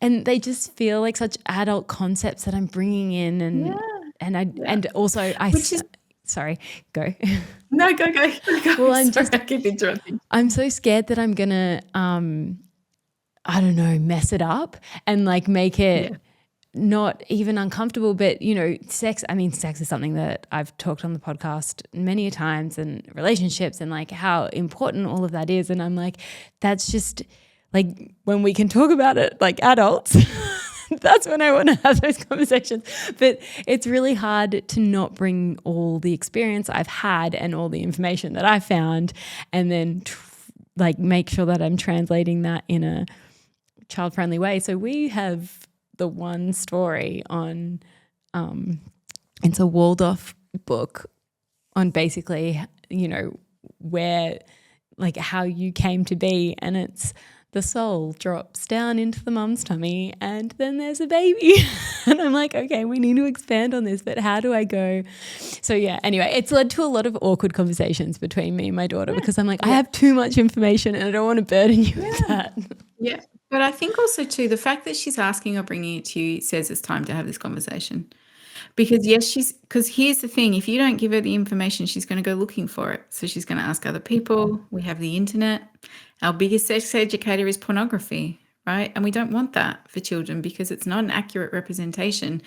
and they just feel like such adult concepts that I'm bringing in and also sorry, go. No, go. Well, I keep interrupting. I'm so scared that I'm going to, I don't know, mess it up and make it not even uncomfortable. But, sex is something that I've talked on the podcast many a times, and relationships and how important all of that is. And I'm like, that's just when we can talk about it like adults. That's when I want to have those conversations. But it's really hard to not bring all the experience I've had and all the information that I found and then make sure that I'm translating that in a child-friendly way. So we have the one story on, it's a Waldorf book on basically, where, how you came to be, and it's the soul drops down into the mum's tummy and then there's a baby. And I'm like, okay, we need to expand on this, but how do I go? So anyway, it's led to a lot of awkward conversations between me and my daughter because I'm like, I have too much information and I don't want to burden you with that. Yeah. But I think also too, the fact that she's asking or bringing it to you says it's time to have this conversation. Because because here's the thing, if you don't give her the information, she's going to go looking for it. So she's going to ask other people. We have the internet. Our biggest sex educator is pornography, right? And we don't want that for children because it's not an accurate representation.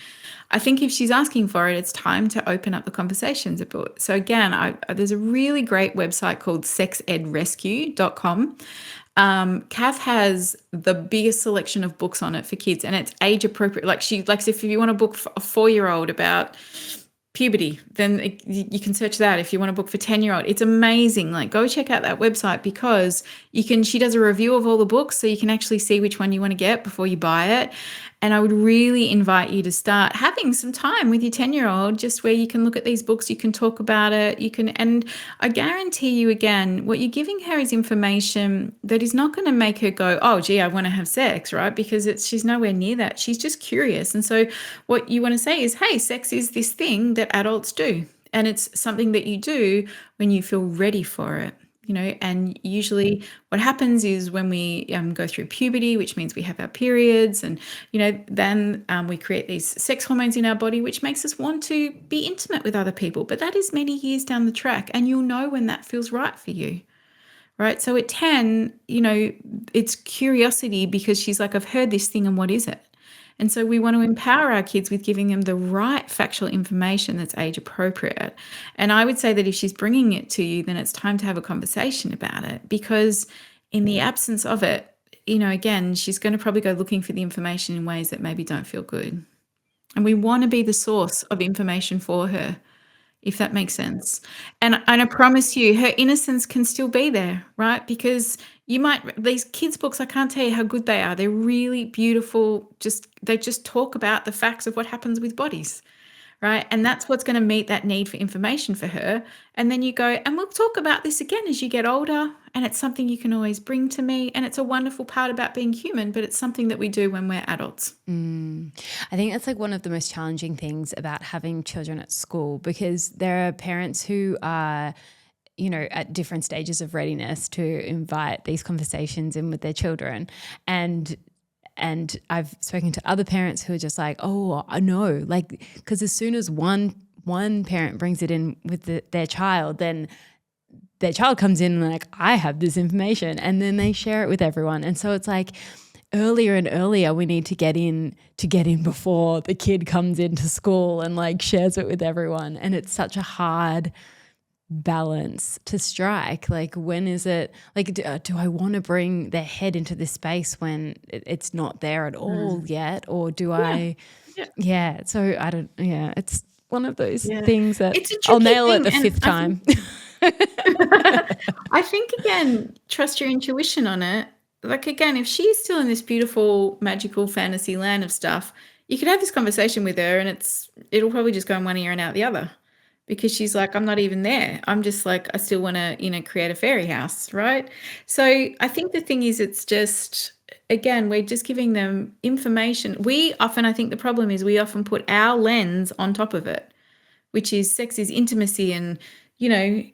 I think if she's asking for it, it's time to open up the conversations about. So again, there's a really great website called sexedrescue.com. Kath has the biggest selection of books on it for kids, and it's age appropriate. If you want a book for a 4-year-old about puberty, then you can search that. If you want a book for 10-year-old, it's amazing. Go check out that website because she does a review of all the books, so you can actually see which one you want to get before you buy it. And I would really invite you to start having some time with your 10-year-old, just where you can look at these books, you can talk about it, and I guarantee you, again, what you're giving her is information that is not going to make her go, oh, gee, I want to have sex, right? Because she's nowhere near that. She's just curious. And so what you want to say is, hey, sex is this thing that adults do. And it's something that you do when you feel ready for it. And usually what happens is when we go through puberty, which means we have our periods, and, then we create these sex hormones in our body, which makes us want to be intimate with other people. But that is many years down the track, and you'll know when that feels right for you, right? So at 10, it's curiosity because she's like, I've heard this thing, and what is it? And so we want to empower our kids with giving them the right factual information that's age appropriate. And I would say that if she's bringing it to you, then it's time to have a conversation about it, because in the absence of it, again, she's going to probably go looking for the information in ways that maybe don't feel good. And we want to be the source of information for her, if that makes sense. And I promise you, her innocence can still be there, right? Because these kids' books, I can't tell you how good they are. They're really beautiful. They just talk about the facts of what happens with bodies, right? And that's what's going to meet that need for information for her. And then you go, and we'll talk about this again as you get older. and it's something you can always bring to me, and it's a wonderful part about being human, but it's something that we do when we're adults. I think that's like one of the most challenging things about having children at school, because there are parents who are, you know, at different stages of readiness to invite these conversations in with their children. And I've spoken to other parents who are just like, oh, I know, like, because as soon as one parent brings it in with their child, then their child comes in and like, I have this information, and then they share it with everyone. And so it's like earlier and earlier we need to get in before the kid comes into school and like shares it with everyone. And it's such a hard balance to strike. Like, when is it like, do I want to bring their head into this space when it's not there at all yet, or do Yeah. I so I don't it's one of those Yeah. things that It's a I'll tricky nail it thing, the and fifth I time. I think, again, trust your intuition on it. Like, again, if she's still in this beautiful, magical fantasy land of stuff, you could have this conversation with her, and it'll probably just go in one ear and out the other, because she's like, I'm not even there. I'm just like, I still want to, create a fairy house, right? So I think the thing is, it's just, again, we're just giving them information. I think the problem is we often put our lens on top of it, which is sex is intimacy and,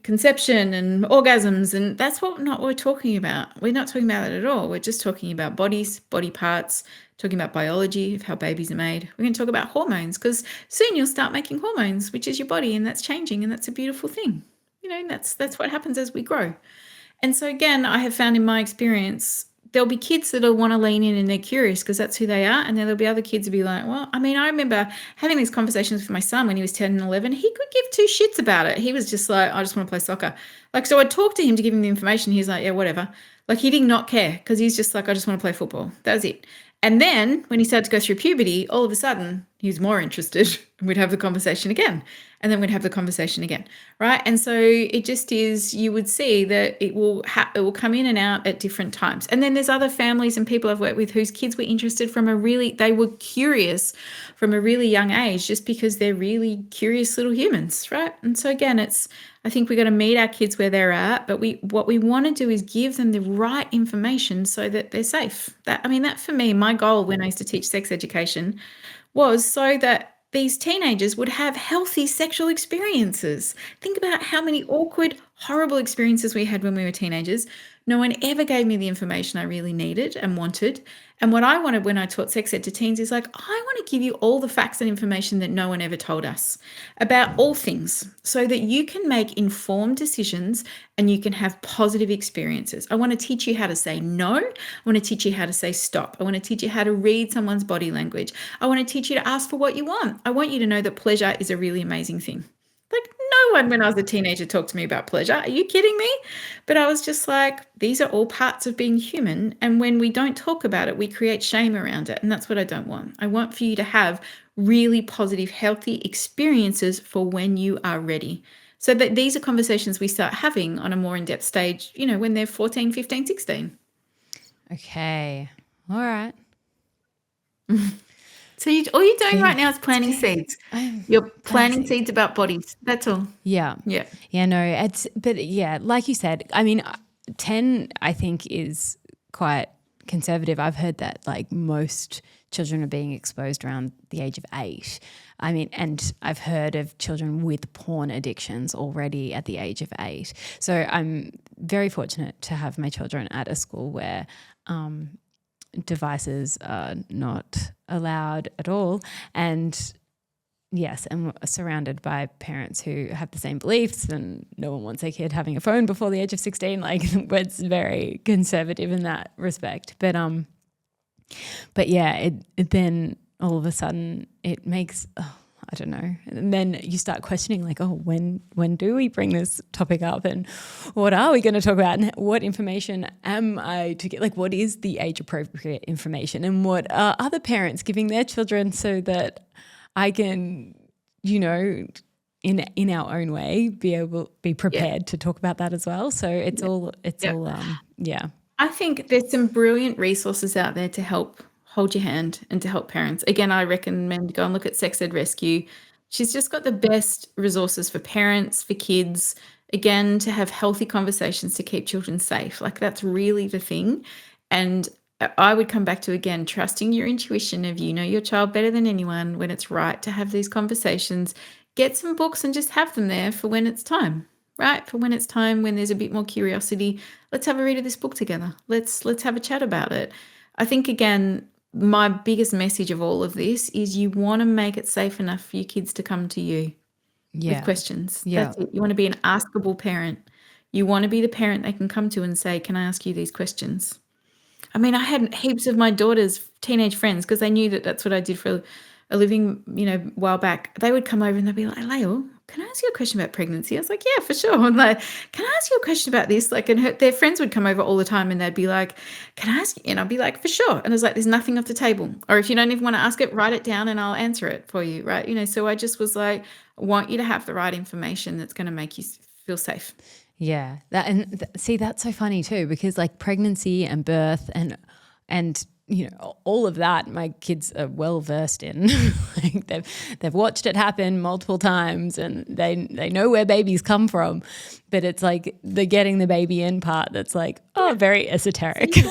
conception and orgasms. And that's not what we're talking about. We're not talking about that at all. We're just talking about bodies, body parts, talking about biology of how babies are made. We're going to talk about hormones, because soon you'll start making hormones, which is your body, and that's changing, and that's a beautiful thing. That's what happens as we grow. And so, again, I have found in my experience, there'll be kids that'll want to lean in and they're curious because that's who they are. And then there'll be other kids who'll be like, well, I remember having these conversations with my son when he was 10 and 11. He could give two shits about it. He was just like, I just want to play soccer. Like, so I'd talk to him to give him the information. He's like, yeah, whatever. Like, he did not care, because he's just like, I just want to play football. That was it. And then when he started to go through puberty, all of a sudden he was more interested, and we'd have the conversation again. And then we'd have the conversation again, right? And so it just is, you would see that it will come in and out at different times. And then there's other families and people I've worked with whose kids were interested they were curious from a really young age, just because they're really curious little humans, right? And so, again, I think we've got to meet our kids where they're at, but what we want to do is give them the right information so that they're safe. That for me, my goal when I used to teach sex education was so that these teenagers would have healthy sexual experiences. Think about how many awkward, horrible experiences we had when we were teenagers. No one ever gave me the information I really needed and wanted. And what I wanted when I taught sex ed to teens is like, I want to give you all the facts and information that no one ever told us about all things, so that you can make informed decisions and you can have positive experiences. I want to teach you how to say no. I want to teach you how to say stop. I want to teach you how to read someone's body language. I want to teach you to ask for what you want. I want you to know that pleasure is a really amazing thing. Like, no one when I was a teenager talked to me about pleasure. Are you kidding me? But I was just like, these are all parts of being human. And when we don't talk about it, we create shame around it. And that's what I don't want. I want for you to have really positive, healthy experiences for when you are ready. So that these are conversations we start having on a more in-depth stage, when they're 14, 15, 16. Okay. All right. So all you're doing right now is planting seeds. You're planting seeds about bodies. That's all. Yeah. Yeah. Yeah, no, like you said, 10, I think, is quite conservative. I've heard that like most children are being exposed around the age of 8. And I've heard of children with porn addictions already at the age of 8. So I'm very fortunate to have my children at a school where devices are not allowed at all. And yes, and surrounded by parents who have the same beliefs, and no one wants their kid having a phone before the age of 16. Like, it's very conservative in that respect. But yeah, it then all of a sudden it makes, I don't know. And then you start questioning like, oh, when do we bring this topic up, and what are we going to talk about, and what information am I to get? Like, what is the age appropriate information, and what are other parents giving their children, so that I can, in our own way, be prepared to talk about that as well. So it's all, yeah. I think there's some brilliant resources out there to help hold your hand and to help parents. Again, I recommend go and look at Sex Ed Rescue. She's just got the best resources for parents, for kids, again, to have healthy conversations to keep children safe. Like that's really the thing. And I would come back to, again, trusting your intuition of you know your child better than anyone when it's right to have these conversations. Get some books and just have them there for when it's time, right? For when it's time, when there's a bit more curiosity. Let's have a read of this book together. Let's have a chat about it. I think, again, my biggest message of all of this is you want to make it safe enough for your kids to come to you with questions. Yeah. That's it. You want to be an askable parent. You want to be the parent they can come to and say, can I ask you these questions? I mean, I had heaps of my daughter's teenage friends, because they knew that that's what I did for a living, a while back. They would come over and they'd be like, Lael, can I ask you a question about pregnancy? I was like, yeah, for sure. I'm like, can I ask you a question about this? Like, and their friends would come over all the time and they'd be like, can I ask you? And I'd be like, for sure. And I was like, there's nothing off the table. Or if you don't even want to ask it, write it down and I'll answer it for you, right? So I just was like, I want you to have the right information that's going to make you feel safe. Yeah. See, that's so funny too, because like pregnancy and birth and all of that my kids are well versed in. Like they've watched it happen multiple times and they know where babies come from. But it's like the getting the baby in part that's like, very esoteric. Yes,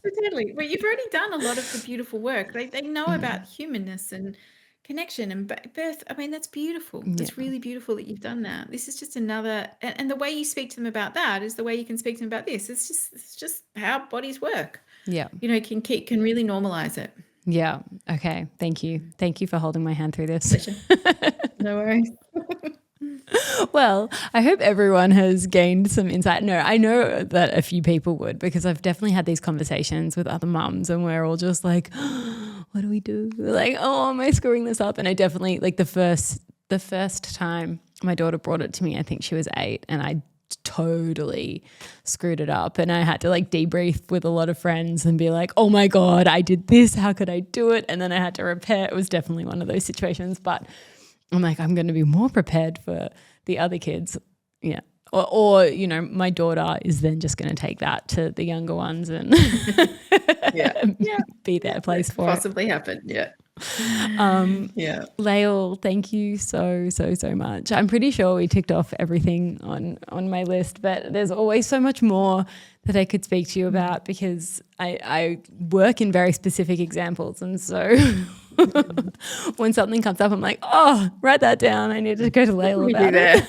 totally. Well, you've already done a lot of the beautiful work. They know about humanness and connection and birth. I mean, that's beautiful. That's really beautiful that you've done that. This is just another, and the way you speak to them about that is the way you can speak to them about this. It's just how bodies work. Yeah. Can really normalize it. Yeah. Okay. Thank you. Thank you for holding my hand through this. No worries. Well, I hope everyone has gained some insight. No, I know that a few people would, because I've definitely had these conversations with other mums and we're all just like, what do we do? Like, am I screwing this up? And I definitely, like the first time my daughter brought it to me, I think she was 8, and I totally screwed it up, and I had to like debrief with a lot of friends and be like, oh my God, I did this. How could I do it? And then I had to repair. It was definitely one of those situations, but I'm like, I'm going to be more prepared for the other kids. Yeah. Or my daughter is then just going to take that to the younger ones and be their place for possibly happen. Yeah. Lael, thank you so much. I'm pretty sure we ticked off everything on my list, but there's always so much more that I could speak to you about, because I work in very specific examples, and so when something comes up, I'm like, write that down. I need to go to Lael about it.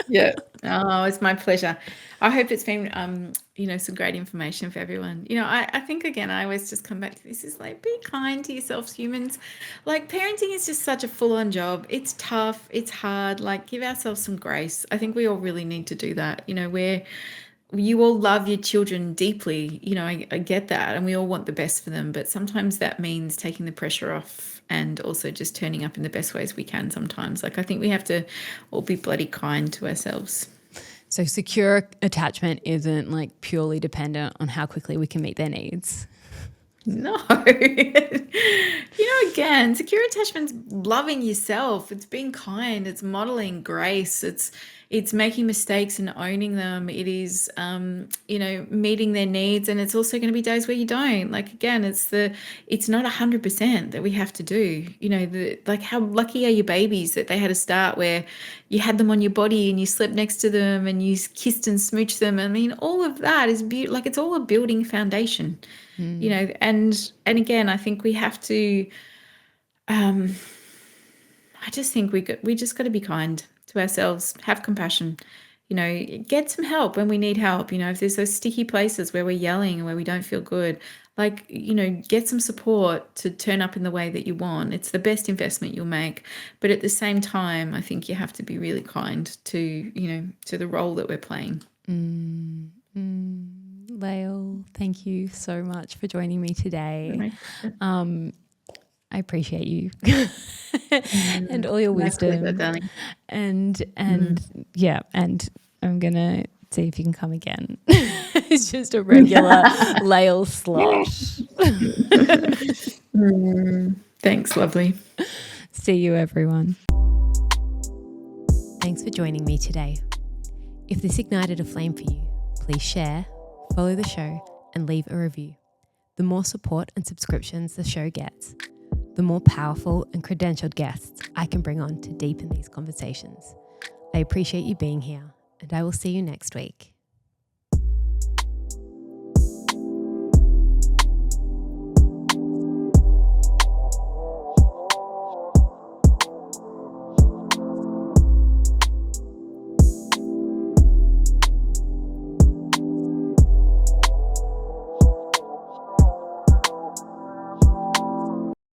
Yeah. Oh, it's my pleasure. I hope it's been, some great information for everyone. I think, again, I always just come back to this is like, be kind to yourselves, humans. Like, parenting is just such a full-on job. It's tough. It's hard. Like, give ourselves some grace. I think we all really need to do that, where you all love your children deeply. I get that. And we all want the best for them. But sometimes that means taking the pressure off and also just turning up in the best ways we can sometimes. Like, I think we have to all be bloody kind to ourselves. So secure attachment isn't like purely dependent on how quickly we can meet their needs. No. Again, secure attachment's loving yourself. It's being kind. It's modeling grace. It's making mistakes and owning them. It is, meeting their needs. And it's also going to be days where you don't. Like, again, it's not 100% that we have to do. Like, how lucky are your babies that they had a start where you had them on your body and you slept next to them and you kissed and smooched them. I mean, all of that is like, it's all a building foundation, and again, I think we have to, I just think we just got to be kind to ourselves, have compassion, get some help when we need help. If there's those sticky places where we're yelling and where we don't feel good, like, get some support to turn up in the way that you want. It's the best investment you'll make. But at the same time, I think you have to be really kind to the role that we're playing. Lael, thank you so much for joining me today. I appreciate you and all your wisdom. And I'm gonna see if you can come again. It's just a regular Lael slosh. Thanks, lovely. See you, everyone. Thanks for joining me today. If this ignited a flame for you, please share, follow the show, and leave a review. The more support and subscriptions the show gets, the more powerful and credentialed guests I can bring on to deepen these conversations. I appreciate you being here, and I will see you next week.